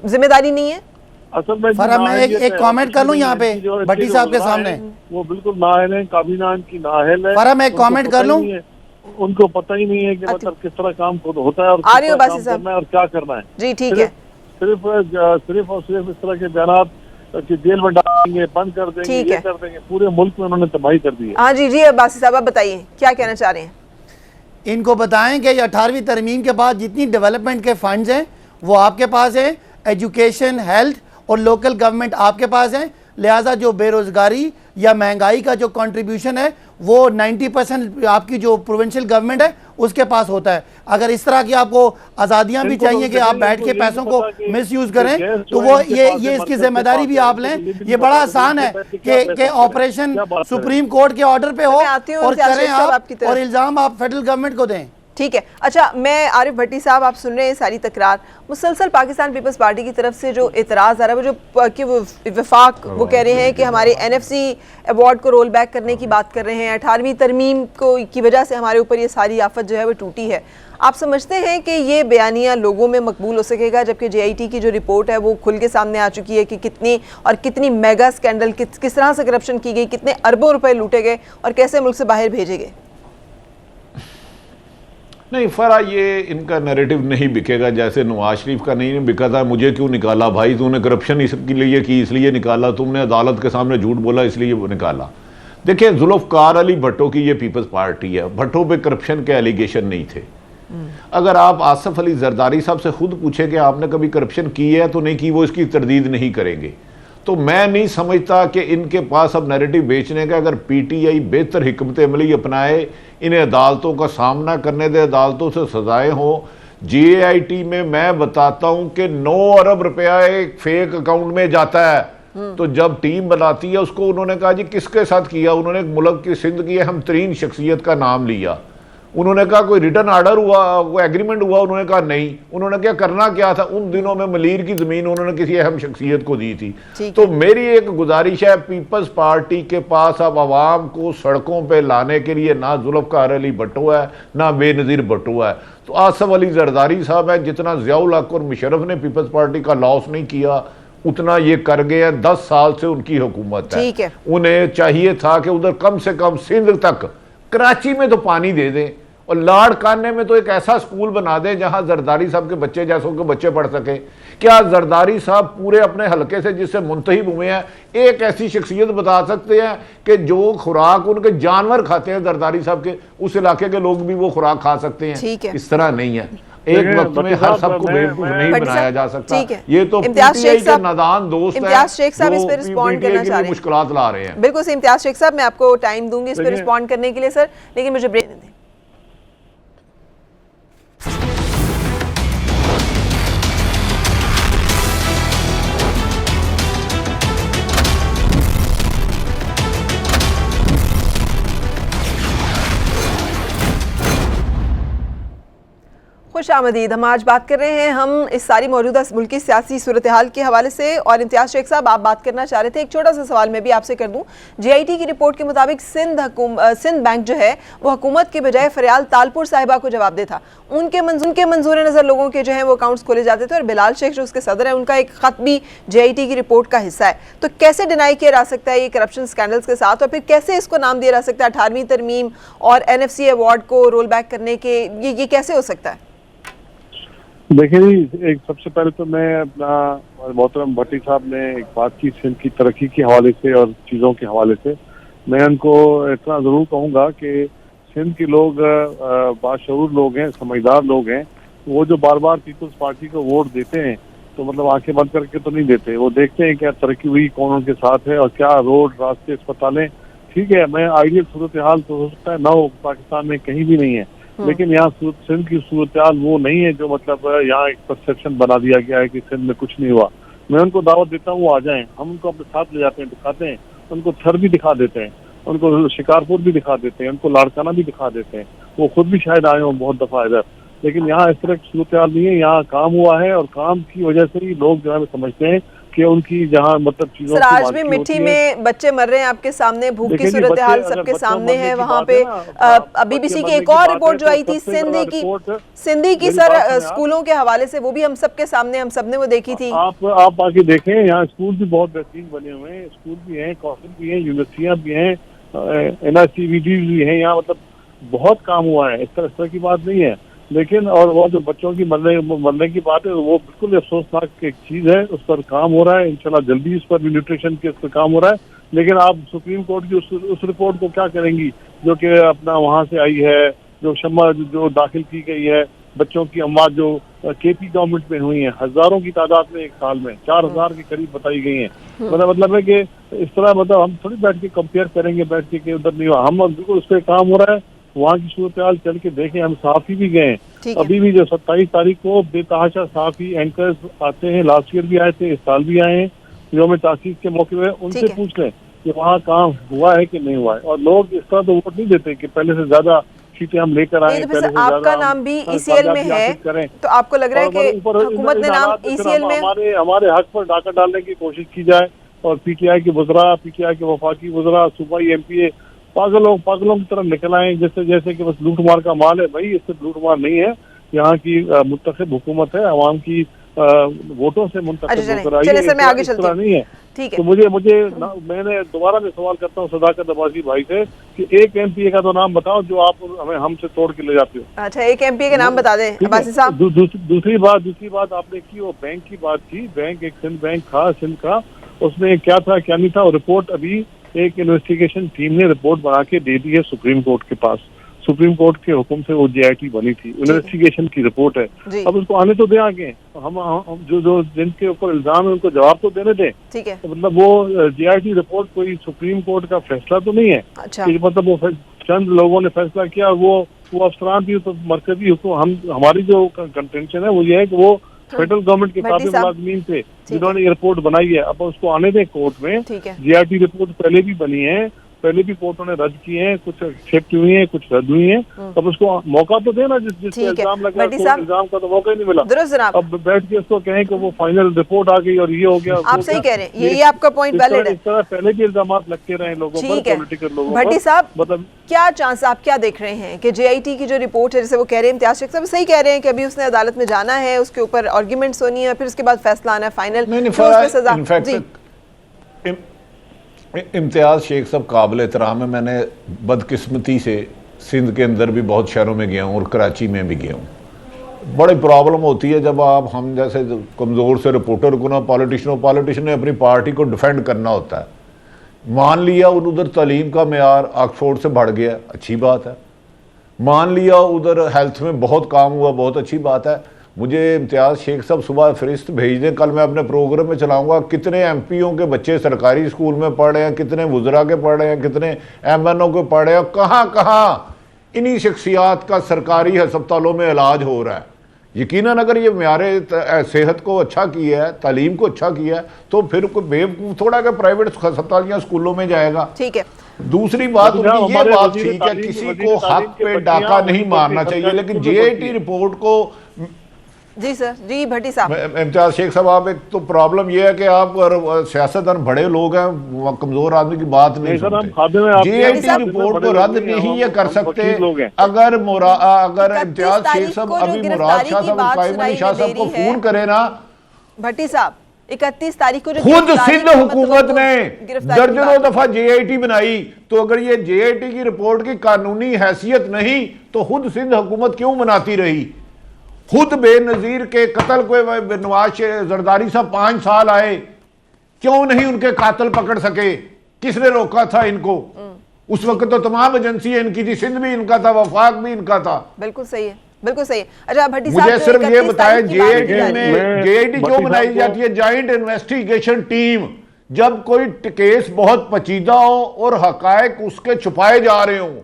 जिम्मेदारी नहीं है? असल में फरहा, मैं एक कमेंट कर लूं यहाँ पे भट्टी साहब के सामने। वो बिल्कुल नाअहल है, काबीना की नाअहल है। फरहा, मैं एक कमेंट कर लूं? उनको पता ही नहीं है कि मतलब किस तरह काम होता है और आ रही हो किस तरह बासी काम करना है और क्या करना है। जी ठीक है। सिर्फ और सिर्फ इस तरह के बयान कि जेल में डालेंगे, बंद कर देंगे, ठीक ये है। कर देंगे, पूरे मुल्क में उन्होंने तबाही कर दी है। हाँ जी जी बासी साहब आप बताइए क्या कहना चाह रहे हैं? इनको बताएं कि 18वीं तरमीम के बाद जितनी डेवलपमेंट के फंड्स हैं वो आपके पास हैं, एजुकेशन, हेल्थ और लोकल गवर्नमेंट आपके पास हैं, लिहाजा जो बेरोजगारी या महंगाई का जो कंट्रीब्यूशन है वो 90% आपकी जो प्रोविंशियल गवर्नमेंट है उसके पास होता है। अगर इस तरह की आपको आज़ादियाँ भी चाहिए कि आप बैठ के पैसों को मिस यूज़ करें तो वो ये इसकी जिम्मेदारी भी आप लें। ये बड़ा आसान है कि ऑपरेशन सुप्रीम कोर्ट के ऑर्डर पे हो और करें आप और इल्ज़ाम आप फेडरल गवर्नमेंट को दें। ठीक है। अच्छा, मैं आरिफ भट्टी साहब, आप सुन रहे हैं सारी तकरार मुसलसल पाकिस्तान पीपल्स पार्टी की तरफ से जो इतराज़ आ रहा है, वो जो कि वफाक वो कह रहे हैं कि हमारे NFC अवार्ड को रोल बैक करने की बात कर रहे हैं, 18वीं तरमीम को की वजह से हमारे ऊपर ये सारी आफत जो है वो टूटी है। आप समझते हैं कि ये बयानिया लोगों में मकबूल हो सकेगा, जबकि JIT की जो रिपोर्ट है वो खुल के सामने आ चुकी है कि कितनी मेगा स्कैंडल, किस तरह से करप्शन की गई, कितने अरबों रुपए लूटे गए और कैसे मुल्क से बाहर भेजे गए? नहीं फरा, ये इनका नैरेटिव नहीं बिकेगा जैसे नवाज शरीफ का नहीं बिका था। मुझे क्यों निकाला भाई, तूने करप्शन इसके लिए की इसलिए निकाला, तुमने अदालत के सामने झूठ बोला इसलिए वो निकाला। देखिए, जुल्फ़िकार अली भट्टो की ये पीपल्स पार्टी है, भट्टो पे करप्शन के एलिगेशन नहीं थे। अगर आप आसिफ अली जरदारी साहब से खुद पूछे कि आपने कभी करप्शन की है तो नहीं की, वो इसकी तरदीद नहीं करेंगे। तो मैं नहीं समझता कि इनके पास अब नैरेटिव बेचने का, अगर PTI बेहतर हिकमत अमली अपनाए, इन्हें अदालतों का सामना करने दे, अदालतों से सजाएं हो। JIT में मैं बताता हूं कि 9 अरब रुपया एक फेक अकाउंट में जाता है। तो जब टीम बनाती है उसको उन्होंने कहा जी किसके साथ किया, उन्होंने एक मुल्क की सिंध की अहम तरीन शख्सियत का नाम लिया। उन्होंने कहा कोई रिटर्न ऑर्डर हुआ, कोई एग्रीमेंट हुआ, उन्होंने कहा नहीं। उन्होंने क्या करना क्या था, उन दिनों में मलीर की जमीन उन्होंने किसी अहम शख्सियत को दी थी। तो मेरी एक गुजारिश है, पीपल्स पार्टी के पास अब आवाम को सड़कों पे लाने के लिए ना जुल्फ़िकार अली भट्टो है ना बेनज़ीर भट्टो है, तो आसिफ अली जरदारी साहब है। जितना ज़ियाउल हक और मुशर्रफ ने पीपल्स पार्टी का लॉस नहीं किया उतना ये कर गए हैं। 10 साल से उनकी हुकूमत है। उन्हें चाहिए था कि उधर कम से कम सिंध तक, कराची में तो पानी दे दें और लाड़काने में तो एक ऐसा स्कूल बना दें जहां जरदारी साहब के बच्चे जैसों के बच्चे पढ़ सके। क्या जरदारी साहब पूरे अपने हलके से जिससे मुंतहिब हुए हैं एक ऐसी शख्सियत बता सकते हैं कि जो खुराक उनके जानवर खाते हैं जरदारी साहब के, उस इलाके के लोग भी वो खुराक खा सकते हैं? इस तरह नहीं है। एक वक्त में हर सबको बेवकूफ नहीं बनाया जा सकता। ये तो PTI के नादान दोस्त हैं, इम्तियाज शेख साहब इस पे रिस्पॉन्ड करना चाह रहे हैं, मुश्किलात ला रहे हैं। बिल्कुल से इम्तियाज शेख साहब, मैं आपको टाइम दूंगी इस पे रिस्पॉन्ड करने के लिए सर, लेकिन मुझे ब्रेक दें। खुश आमदीद। हम आज बात कर रहे हैं हम इस सारी मौजूदा मुल्की सियासी सूरत हाल के हवाले से, और इम्तियाज शेख साहब आप बात करना चाह रहे थे। एक छोटा सा सवाल मैं भी आपसे कर दूं। JIT की रिपोर्ट के मुताबिक सिंध बैंक जो है वो हुकूमत के बजाय फरियाल तालपुर साहिबा को जवाब दे था। उनके मंजूर नज़र लोगों के जो है वो अकाउंट्स खोले जाते थे, और बिलाल शेख जो उसके सदर है उनका एक खत भी JIT की रिपोर्ट का हिस्सा है। तो कैसे डिनाई किया जा सकता है ये करप्शन स्कैंडल्स के साथ, और फिर कैसे इसको नाम दिया जा सकता है 18वीं तरमीम और NFC अवार्ड को रोल बैक करने के, ये कैसे हो सकता है? देखिए जी, एक सबसे पहले तो मैं अपना मोहतरम भट्टी साहब ने एक बात की सिंध की तरक्की के हवाले से और चीज़ों के हवाले से, मैं उनको इतना ज़रूर कहूँगा कि सिंध के लोग बाशऊर लोग हैं, समझदार लोग हैं। वो जो बार बार पीपल्स पार्टी को वोट देते हैं तो मतलब आंखें बंद करके तो नहीं देते, वो देखते हैं क्या तरक्की हुई, कौन उनके साथ है और क्या रोड, रास्ते, अस्पतालें। ठीक है, मैं आइडियल सूरत हाल तो हो सकता है ना हो, पाकिस्तान में कहीं भी नहीं है, लेकिन यहाँ सिंध की सूरत हाल वो नहीं है जो मतलब यहाँ एक परसेप्शन बना दिया गया है कि सिंध में कुछ नहीं हुआ। मैं उनको दावत देता हूँ वो आ जाएं, हम उनको अपने साथ ले जाते हैं, दिखाते हैं, उनको थर भी दिखा देते हैं, उनको शिकारपुर भी दिखा देते हैं, उनको लाड़काना भी दिखा देते हैं। वो खुद भी शायद आए हों बहुत दफा इधर, लेकिन यहाँ इस तरह की सूरत हाल नहीं है। यहाँ काम हुआ है और काम की वजह से ही लोग जो है समझते हैं कि कि उनकी जहाँ मतलब चीजों सर की आज भी मालकी मिट्टी होती है। में बच्चे मर रहे हैं आपके सामने, भूख की देखिए जी, सूरत बच्चे हाल अगर सबके बच्चों सामने मरने है। की वहां बात पे है ना, बीबीसी बच्चे की मरने एक की और बात रिपोर्ट है जो तो आई थी सबसे बड़ा रिपोर्ट, सिंधी की मेरी सर बात सुने आप। स्कूलों के हवाले से, वो भी हम सबके सामने, हम सबने वो देखी थी। आप आके देखें, यहाँ स्कूल भी बहुत बेहतरीन बने हुए हैं, स्कूल भी हैं, कॉलेज भी हैं, यूनिवर्सिटियां भी हैं, NICVD भी हैं, यहाँ मतलब बहुत काम हुआ है, इस तरह की बात नहीं है। लेकिन और वो जो बच्चों की मरने की बात है, वो बिल्कुल अफसोसनाक एक चीज है, उस पर काम हो रहा है, इंशाल्लाह जल्दी उस पर न्यूट्रिशन के उस पर काम हो रहा है। लेकिन आप सुप्रीम कोर्ट की उस रिपोर्ट को क्या करेंगी जो कि अपना वहां से आई है, जो क्षमा जो दाखिल की गई है, बच्चों की अम्मात जो KP गवर्नमेंट में हुई है, हजारों की तादाद में एक साल में 4000 के करीब बताई गई है। मतलब है कि इस तरह मतलब हम थोड़ी बैठ के कंपेयर करेंगे, बैठ के उधर नहीं हुआ, हम बिल्कुल उस पर काम हो रहा है। वहाँ की सूरत हाल चल के देखें, हम साफी भी गए हैं। अभी भी जो 27 तारीख को बेतहाशा साफी एंकर्स आते हैं, लास्ट ईयर भी आए थे, इस साल भी आए हैं, यौम तासीस के मौके पे उनसे पूछ लें कि वहाँ काम हुआ है कि नहीं हुआ है। और लोग इस तरह तो वोट नहीं देते कि पहले से ज्यादा सीटें हम लेकर आए, पहले से आपका नाम भी ECL में है, तो आपको लग रहा है कि हुकूमत ने नाम ECL में हमारे हक पर डाका डालने की कोशिश की जाए, और PTI के वज़रा, PTI के वफाकी वज़रा, सूबाई MPA पागलों की तरह निकल आए, जैसे कि बस लूट मार का माल है। भाई इससे लूट मार नहीं है, यहाँ की मुंतखब हुकूमत है, आवाम की वोटों से मुंतखब होकर आई है, सर मैं आगे चलती हूँ। नहीं है। ठीक है, तो मैंने दोबारा में सवाल करता हूँ सदाकत अब्बासी भाई से कि एक MPA का तो नाम बताओ जो आप हमसे तोड़ के ले जाते हो। अच्छा, एक MPA के नाम बता दें अब्बासी साहब। दूसरी बात आपने की, वो बैंक की बात की। बैंक एक सिंध बैंक था, सिंध का, उसमें क्या था क्या नहीं था, रिपोर्ट अभी एक इन्वेस्टिगेशन टीम ने रिपोर्ट बना के दे दी है सुप्रीम कोर्ट के पास। सुप्रीम कोर्ट के हुक्म से वो JIT बनी थी, इन्वेस्टिगेशन की रिपोर्ट है। अब उसको आने तो दें आगे, हम जो जिनके ऊपर इल्जाम है उनको जवाब तो देने दें। ठीक है, तो मतलब वो JIT रिपोर्ट कोई सुप्रीम कोर्ट का फैसला तो नहीं है। अच्छा, कि मतलब वो चंद लोगों ने फैसला किया, वो अफसरान भी तो मरकजी हुकूम, हमारी जो कंटेंशन है वो ये है कि वो फेडरल गवर्नमेंट के काबिल मुलाजमीन थे जिन्होंने ये रिपोर्ट बनाई है। अब उसको आने दें कोर्ट में। JIT रिपोर्ट पहले भी बनी है, पहले भी कोर्टों ने रद्द किए हैं, कुछ एक्सेप्ट हुई हैं, कुछ रद्द हुई हैं। अब उसको मौका तो देना, जिसको इल्जाम लगा उसको इल्जाम का तो मौका ही नहीं मिला। अब बैठ के उसको कहें कि वो फाइनल रिपोर्ट आ गई और ये हो गया। आप सही कह रहे हैं, ये आपका पॉइंट वैलिड है। इस तरह पहले भी इल्जाम लगते रहे लोगों पर, पॉलिटिकल लोगों पर। भट्टी साहब, मतलब क्या चांस, आप क्या देख रहे हैं कि JIT की जो रिपोर्ट है, जैसे वो कह रहे हैं, इम्तियाज शेख साहब सही कह रहे हैं कि अभी उसने अदालत में जाना है, उसके ऊपर आर्ग्यूमेंट्स होनी है, फिर उसके बाद फैसला आना है फाइनल। इम्तियाज शेख साहब काबिल एहतराम है। मैंने बदकिस्मती से सिंध के अंदर भी बहुत शहरों में गया हूँ और कराची में भी गया हूँ। बड़ी प्रॉब्लम होती है जब आप हम जैसे कमज़ोर से रिपोर्टर को ना पॉलिटिशियन ने अपनी पार्टी को डिफेंड करना होता है। मान लिया उधर तालीम का मेयार ऑक्सफोर्ड से बढ़ गया, अच्छी बात है। मान लिया उधर हेल्थ में बहुत काम हुआ, बहुत अच्छी बात है। मुझे इम्तियाज़ शेख साहब सुबह फरिश्त भेज दें, कल मैं अपने प्रोग्राम में चलाऊंगा कितने MPOं के बच्चे सरकारी स्कूल में पढ़ रहे हैं, कितने वुज़रा के पढ़ रहे हैं, कितने MNO के पढ़ रहे हैं, कहाँ इन्हीं शख्सियात का सरकारी अस्पतालों में इलाज हो रहा है। यकीनन अगर ये म्यारे सेहत को अच्छा किया है, तालीम को अच्छा किया है, तो फिर कोई बेवकूफ़ थोड़ा के प्राइवेट अस्पताल या स्कूलों में जाएगा। ठीक है, दूसरी बात उनकी ये बात ठीक है, किसी को हक पे डाका नहीं मारना चाहिए, लेकिन JIT रिपोर्ट को जी सर, जी भट्टी साहब। इम्तियाज शेख साहब, आप एक तो प्रॉब्लम ये है कि आप सियासतदान बड़े लोग हैं, कमजोर आदमी की बात नहीं सुनते। JIT रिपोर्ट को रद्द नहीं ये कर सकते। अगर इम्तियाज शेख साहब अभी मुराद शाह साहब, कायम अली शाह साहब को फोन करे ना, भट्टी साहब 31 तारीख को खुद सिंध हुकूमत ने दर्जनों दफा JIT बनाई, तो अगर ये JIT की रिपोर्ट की कानूनी हैसियत नहीं तो खुद सिंध हुकूमत क्यों बनाती रही? खुद बेनजीर के कत्ल को नवाज जरदारी साहब 5 साल आए, क्यों नहीं उनके कातिल पकड़ सके? किसने रोका था इनको? उस वक्त तो तमाम एजेंसी इनकी थी, सिंध भी इनका था, वफाक भी इनका था। बिल्कुल सही है, बिल्कुल सही है। अच्छा भट्टी साहब, मुझे सिर्फ ये बताएं JIT क्यों बनाई जाती है? जॉइंट इन्वेस्टिगेशन टीम, जब कोई केस बहुत पेचीदा हो और हकायक उसके छुपाए जा रहे हों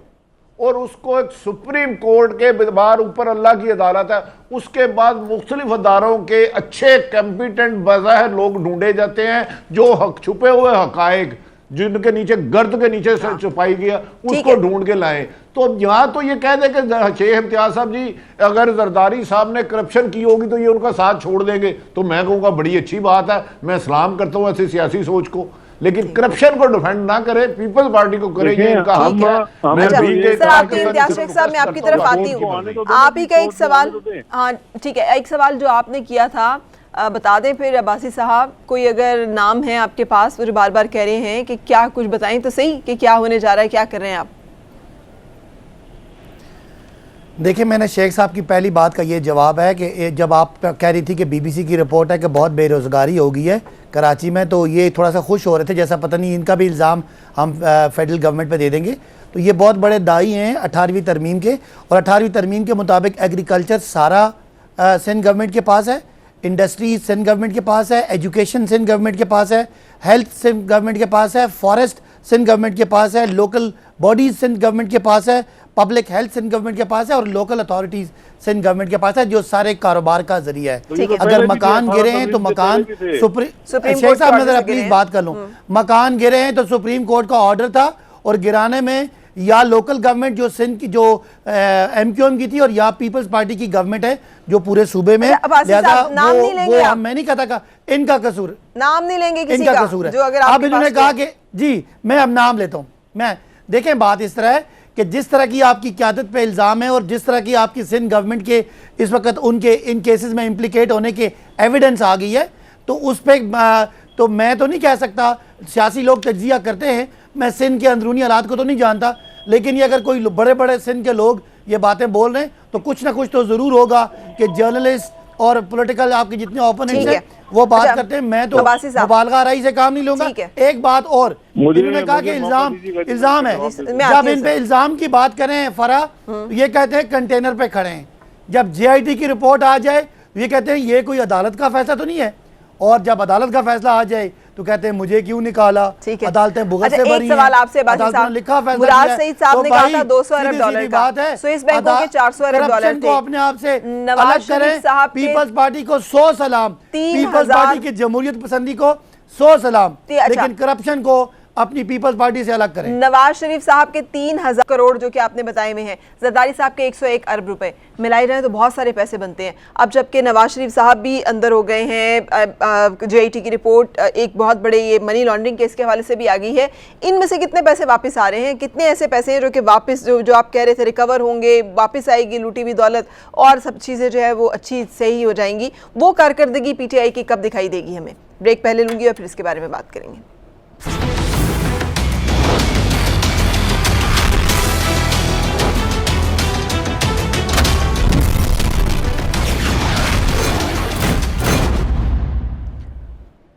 और उसको एक सुप्रीम कोर्ट के बाहर, ऊपर अल्लाह की अदालत है, उसके बाद मुख्तलिफ अदारों के अच्छे कंपिटेंट बज़ाहिर लोग ढूंढे जाते हैं जो छुपे हुए हकायक जिनके नीचे गर्द के नीचे से छुपाई गया, उसको ढूंढ के लाएं। तो अब यहाँ तो ये कह दें कि शेख इम्तियाज साहब जी अगर जरदारी साहब ने करप्शन की होगी तो ये उनका साथ छोड़ देंगे, तो मैं कहूँगा बड़ी अच्छी बात है, मैं सलाम करता हूँ ऐसी सियासी सोच को। लेकिन करप्शन को डिफेंड ना करे, पीपल्स पार्टी को करे, ये इनका हक है। मैं अच्छा, भी सर आपके इम्तियाज शेख साहब मैं आपकी तरफ आती हूँ, आप ही का एक सवाल, हाँ ठीक है, एक सवाल जो आपने किया था बता दें फिर अब्बासी साहब, कोई अगर नाम है आपके पास जो बार बार कह रहे हैं कि क्या कुछ बताएं तो सही कि क्या होने जा रहा है, क्या कर रहे हैं आप? देखिए, मैंने शेख साहब की पहली बात का ये जवाब है कि जब आप कह रही थी कि बीबीसी की रिपोर्ट है कि बहुत बेरोज़गारी हो गई है कराची में, तो ये थोड़ा सा खुश हो रहे थे, जैसा पता नहीं इनका भी इल्ज़ाम हम फेडरल गवर्नमेंट पे दे देंगे। तो ये बहुत बड़े दाई हैं 18वीं तरमीम के, और 18वीं तरमीम के मुताबिक एग्रीकल्चर सारा सिंध गवर्नमेंट के पास है, इंडस्ट्री सिंध गवर्नमेंट के पास है, एजुकेशन सिंध गवर्नमेंट के पास है, हेल्थ सिंध गवर्नमेंट के पास है, फॉरेस्ट सिंध गवर्नमेंट के पास है, लोकल बॉडीज सिंध गवर्नमेंट के पास है, पब्लिक हेल्थ सिंध गवर्नमेंट के पास है, और लोकल अथॉरिटीज सिंध गवर्नमेंट के पास है, जो सारे कारोबार का जरिया है। अगर मकान गिरे हैं तो मकान सुप्रीम शेख साहब, मैं जरा प्लीज बात कर लूं, मकान गिरे हैं तो सुप्रीम कोर्ट का ऑर्डर था, और गिराने में या लोकल गवर्नमेंट जो सिंध की जो एमक्यूएम की थी, और या पीपल्स पार्टी की गवर्नमेंट है जो पूरे सूबे में, लिहाजा वो मैं नहीं कहता इनका कसूर, नाम नहीं लेंगे किसी इनका का कसूर है। जो अगर अब इन्होंने कहा कि जी मैं अब नाम लेता हूं, मैं देखें बात इस तरह है कि जिस तरह की आपकी क़यादत पे इल्ज़ाम है, और जिस तरह की आपकी सिंध गवर्नमेंट के इस वक्त उनके इन केसेस में इम्प्लिकेट होने के एविडेंस आ गई है, तो उस पर तो मैं तो नहीं कह सकता, सियासी लोग तज्जिया करते हैं, मैं सिंध के अंदरूनी हालात को तो नहीं जानता, लेकिन ये अगर कोई बड़े बड़े सिंध के लोग ये बातें बोल रहे हैं तो कुछ ना कुछ तो ज़रूर होगा कि जर्नलिस्ट और पॉलिटिकल आपके जितने ओपोनेंट्स हैं वो बात करते हैं। मैं तो मुबालगा आराई से काम नहीं लूंगा। एक बात और, इन्होंने कहा कि इल्ज़ाम है, जब इन पे इल्ज़ाम की बात करें फरा, ये कहते हैं कंटेनर पे खड़े हैं, जब जेआईटी की रिपोर्ट आ जाए ये कहते हैं ये कोई अदालत का फैसला तो नहीं है, और जब अदालत का फैसला आ जाए तो कहते हैं मुझे क्यों निकाला, अदालतें भुगत से भरी हैं। सवाल आपसे लिखा फैसला मुराद सईद साहब ने कहा था 200 अरब डॉलर का, बात है, स्विस बैंकों के 400 अरब डॉलर थे। को अपने आप से अलग करें, पीपल्स पार्टी को 100 सलाम, पीपल्स पार्टी की जमहूरियत पसंदी को 100 सलाम, लेकिन करप्शन को अपनी पीपल्स पार्टी से अलग करें। नवाज शरीफ साहब के 3000 करोड़ जो कि आपने बताए में हैं, जरदारी साहब के 101 अरब रुपए मिलाए जाए तो बहुत सारे पैसे बनते हैं। अब जबकि नवाज शरीफ साहब भी अंदर हो गए हैं, जेआईटी की रिपोर्ट एक बहुत बड़े ये मनी लॉन्ड्रिंग केस के हवाले से भी आ गई है, इनमें से कितने पैसे वापस आ रहे हैं, कितने ऐसे पैसे हैं जो कि वापस जो आप कह रहे थे रिकवर होंगे, वापस आएगी लूटी हुई दौलत और सब चीज़ें जो है वो अच्छी सही हो जाएंगी, वो कारकर्दगी पीटीआई की कब दिखाई देगी हमें? ब्रेक पहले लूंगी और फिर इसके बारे में बात करेंगे।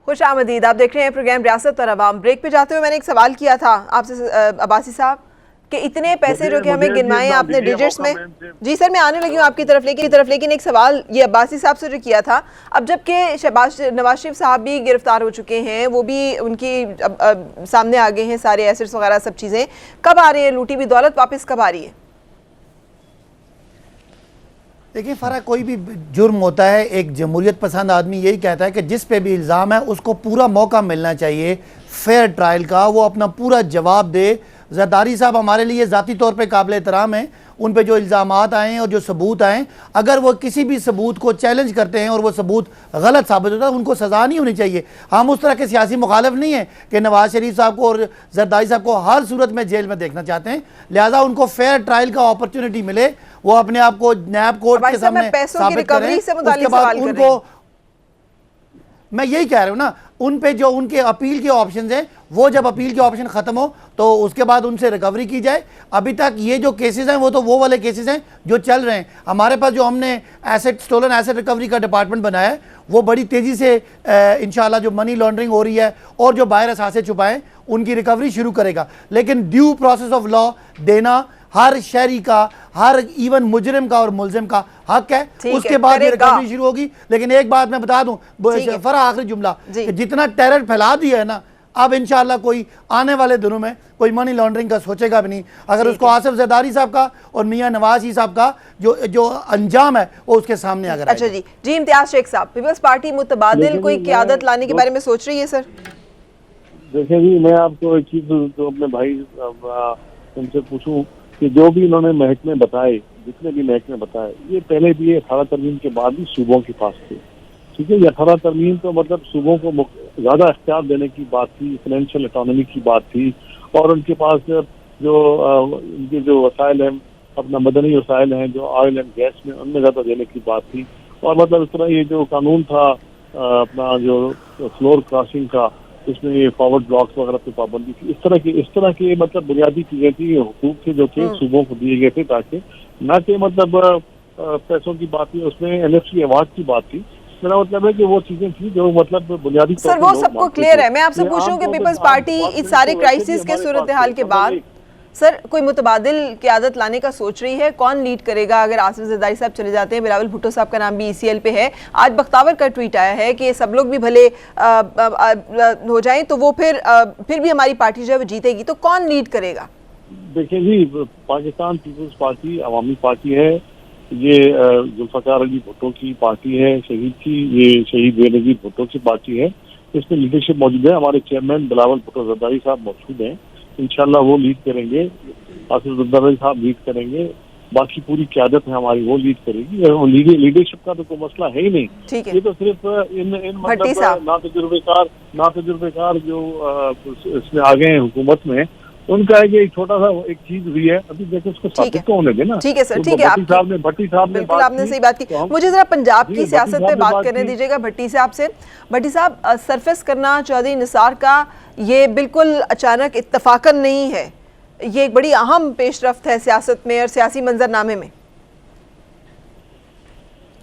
खुश आमदीद, आप देख रहे हैं प्रोग्राम रियासत और अवाम। ब्रेक पे जाते हुए मैंने एक सवाल किया था आपसे अब्बासी साहब कि इतने पैसे जो कि हमें गिनवाए आपने डिजिट्स में। जी सर, मैं आने लगी हूँ आपकी तरफ, लेकिन एक सवाल ये अब्बासी साहब से जो किया था, अब जबकि नवाज शरीफ साहब भी गिरफ्तार हो चुके हैं, वो भी उनकी सामने आ गए हैं सारे एसेट्स वगैरह सब चीज़ें, कब आ रही है लूटी हुई दौलत वापस, कब आ रही है? देखिए फरा, कोई भी जुर्म होता है, एक जमहूरियत पसंद आदमी यही कहता है कि जिस पे भी इल्ज़ाम है उसको पूरा मौका मिलना चाहिए फेयर ट्रायल का, वो अपना पूरा जवाब दे। जरदारी साहब हमारे लिए ज़ाती तौर पे काबिल एहतराम हैं, उन पे जो इल्ज़ामात आए हैं और जो सबूत आए, अगर वो किसी भी सबूत को चैलेंज करते हैं और वो सबूत गलत साबित होता है, उनको सज़ा नहीं होनी चाहिए। हम उस तरह के सियासी मुखालिफ नहीं हैं कि नवाज शरीफ साहब को और जरदारी साहब को हर सूरत में जेल में देखना चाहते हैं, लिहाजा उनको फेयर ट्रायल का अपॉर्चुनिटी मिले, वो अपने आप को नैब कोर्ट के सामने साबित करें। उसके बाद उनको, मैं यही कह रहा हूँ ना, उन पे जो उनके अपील के ऑप्शन हैं, वो जब अपील के ऑप्शन ख़त्म हो तो उसके बाद उनसे रिकवरी की जाए। अभी तक ये जो केसेस हैं वो तो वो वाले केसेस हैं जो चल रहे हैं। हमारे पास जो हमने स्टोलन एसेट रिकवरी का डिपार्टमेंट बनाया है, वो बड़ी तेज़ी से इंशाल्लाह जो मनी लॉन्ड्रिंग हो रही है और जो बाहर असासे छुपाएं उनकी रिकवरी शुरू करेगा। लेकिन ड्यू प्रोसेस ऑफ लॉ देना हर शहरी का, हर इवन मुजरिम का और मुलजिम का हक है, उसके बाद ये रिकवरी शुरू होगी। लेकिन एक बात मैं बता दूं फरा, आखिरी जुमला, जितना टेरर फैला दिया है ना, अब इंशाल्लाह कोई आने वाले दिनों में कोई मनी लॉन्ड्रिंग का सोचेगा भी नहीं, अगर उसको आसिफ जरदारी साहब का और मियां नवाज ही साहब का जो अंजाम है वो उसके सामने अगर अच्छा इम्तियाज शेख साहब, पीपल्स पार्टी मुतबादिल कोई क़यादत लाने के बारे में सोच रही है सर? देखिए जी, मैं आपको एक चीज जो अपने भाई उनसे पूछूं कि जो भी इन्होंने महकमे बताए, जितने भी महकमे बताए, ये पहले भी 18 तरमीम के बाद भी सूबों के पास थे। ठीक है, ये 18 तरमीम तो मतलब सूबों को ज्यादा अख्तियार देने की बात थी, फाइनेंशियल इकोनॉमी की बात थी, और उनके पास जो उनके जो वसाइल हैं, अपना मदनी वसाइल हैं, जो ऑयल एंड गैस में, उनमें ज्यादा देने की बात थी। और मतलब इस तरह ये जो कानून था अपना जो फ्लोर क्रॉसिंग का, इसमें ये फॉरवर्ड ब्लॉक्स वगैरह पे पाबंदी थी, इस तरह की मतलब बुनियादी चीजें थी, हुकूक थे जो थे सूबों को दिए गए थे, ताकि न कि मतलब पैसों की बात थी, उसमें NFC अवार्ड की बात थी। मेरा मतलब है कि वो चीजें थी जो मतलब बुनियादी सर वो सबको क्लियर है। मैं आपसे पूछूं कि पीपल्स पार्टी इस सारे क्राइसिस के सूरत हाल के बाद सर कोई मुतबादिल क़यादत लाने का सोच रही है? कौन लीड करेगा? अगर आसिफ जरदारी साहब चले जाते हैं, बिलावल भुट्टो साहब का नाम भी ECL पे है, आज बख्तावर का ट्वीट आया है कि सब लोग भी भले हो जाएं तो वो फिर भी हमारी पार्टी जो है वो जीतेगी, तो कौन लीड करेगा? देखिए जी, पाकिस्तान पीपल्स पार्टी अवामी पार्टी है, ये जुल्फ़िकार अली भुट्टो की पार्टी है, शहीद की, ये शहीद बेनज़ीर भुट्टो की पार्टी है। इसमें लीडरशिप मौजूद है, हमारे चेयरमैन बिलावल भुट्टो जरदारी साहब मौजूद हैं, इंशाल्लाह वो लीड करेंगे, आसिफ जरदारी साहब लीड करेंगे, बाकी पूरी क़यादत है हमारी वो लीड करेगी। लीडरशिप का तो कोई मसला है ही नहीं, ये तो सिर्फ इन मतलब ना तजुर्बेकार जो इसमें आ गए हैं हुकूमत में, उनका है कि एक छोटा सा एक चीज हुई है, अभी देखो उसको साबित तो होने देना। ठीक है सर, ठीक है। भट्टी साहब ने बिल्कुल आपने सही बात की। मुझे जरा पंजाब की सियासत पे बात करने दीजिएगा भट्टी साहब से। भट्टी साहब, सरफेस करना चौधरी निसार का ये बिल्कुल अचानक इत्तफाकन नहीं है, ये एक बड़ी अहम पेशरफ्त है सियासत में और सियासी मंजरनामे में।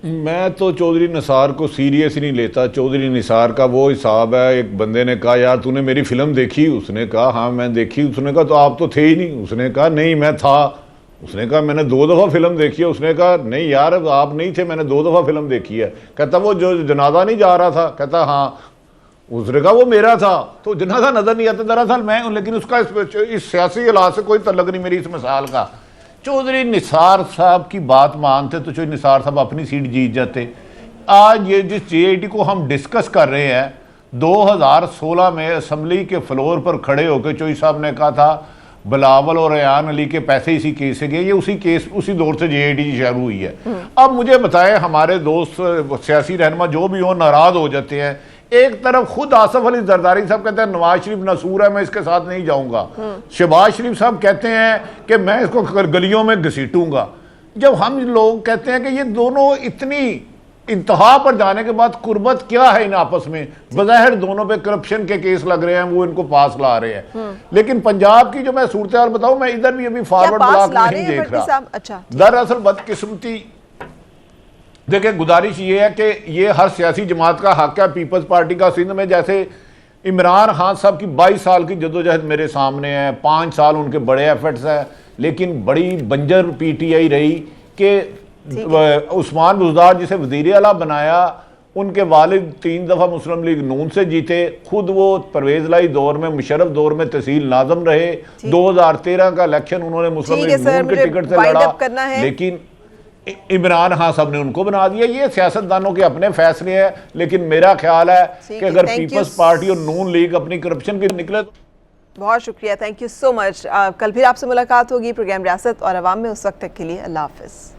मैं तो चौधरी निसार को सीरियस नहीं लेता। चौधरी निसार का वो हिसाब है, एक बंदे ने कहा यार तूने मेरी फिल्म देखी, उसने कहा हाँ मैं देखी, उसने कहा तो आप तो थे ही नहीं, उसने कहा नहीं मैं था, उसने कहा मैंने 2 दफ़ा फिल्म देखी है, उसने कहा नहीं यार आप नहीं थे, मैंने 2 दफ़ा फिल्म देखी है। कहता वो जो जनाजा नहीं जा रहा था, कहता हाँ, उसने कहा वो मेरा था, तो जनाजा नजर नहीं आता दरअसल मैं, लेकिन उसका इस सियासी इलाज से कोई तल्लुक नहीं मेरी इस मिसाल का। चौधरी निसार साहब की बात मानते तो चौधरी निसार साहब अपनी सीट जीत जाते। आज ये जिस JIT को हम डिस्कस कर रहे हैं, 2016 में असम्बली के फ्लोर पर खड़े होकर चौधरी साहब ने कहा था बिलावल और रेयान अली के पैसे इसी केस से गए, ये उसी दौर से JIT शुरू हुई है। अब मुझे बताएं, हमारे दोस्त सियासी रहनुमा जो भी हो नाराज हो जाते हैं, एक तरफ खुद आसिफ अली जरदारी साहब कहते हैं नवाज शरीफ नसूर है, मैं इसके साथ नहीं जाऊंगा। शहबाज शरीफ साहब कहते हैं कि मैं इसको गलियों में घसीटूंगा। जब हम लोग कहते हैं कि ये दोनों इतनी इंतहा पर जाने के बाद कुर्बत क्या है इन आपस में, बज़ाहिर दोनों पे करप्शन के केस लग रहे हैं, वो इनको पास ला रहे हैं। लेकिन पंजाब की जो मैं सूरत हाल बताऊं, मैं इधर भी अभी फॉरवर्ड ब्लॉक नहीं देख रहा। अच्छा, दरअसल बदकिस्मती देखिए, गुजारिश ये है कि ये हर सियासी जमात का हक है, पीपल्स पार्टी का सिंध में जैसे इमरान खान साहब की 22 साल की जद्दोजहद मेरे सामने है, 5 साल उनके बड़े एफर्ट्स हैं, लेकिन बड़ी बंजर PTI रही कि उस्मान बुज़दार जिसे वज़ीर आला बनाया, उनके वालिद 3 दफ़ा मुस्लिम लीग नून से जीते, खुद वो परवेज़ लाई दौर में, मुशर्रफ दौर में तहसील नाज़म रहे, 2013 का इलेक्शन उन्होंने मुस्लिम लीग नून के टिकट से लड़ा, लेकिन इमरान खान साहब ने उनको बना दिया। ये सियासतदानों के अपने फैसले हैं, लेकिन मेरा ख्याल है कि अगर पीपल्स पार्टी और नून लीग अपनी करप्शन के निकले। बहुत शुक्रिया, थैंक यू सो मच। कल फिर आपसे मुलाकात होगी प्रोग्राम रियासत और अवाम में। उस वक्त तक के लिए अल्लाह हाफिज़।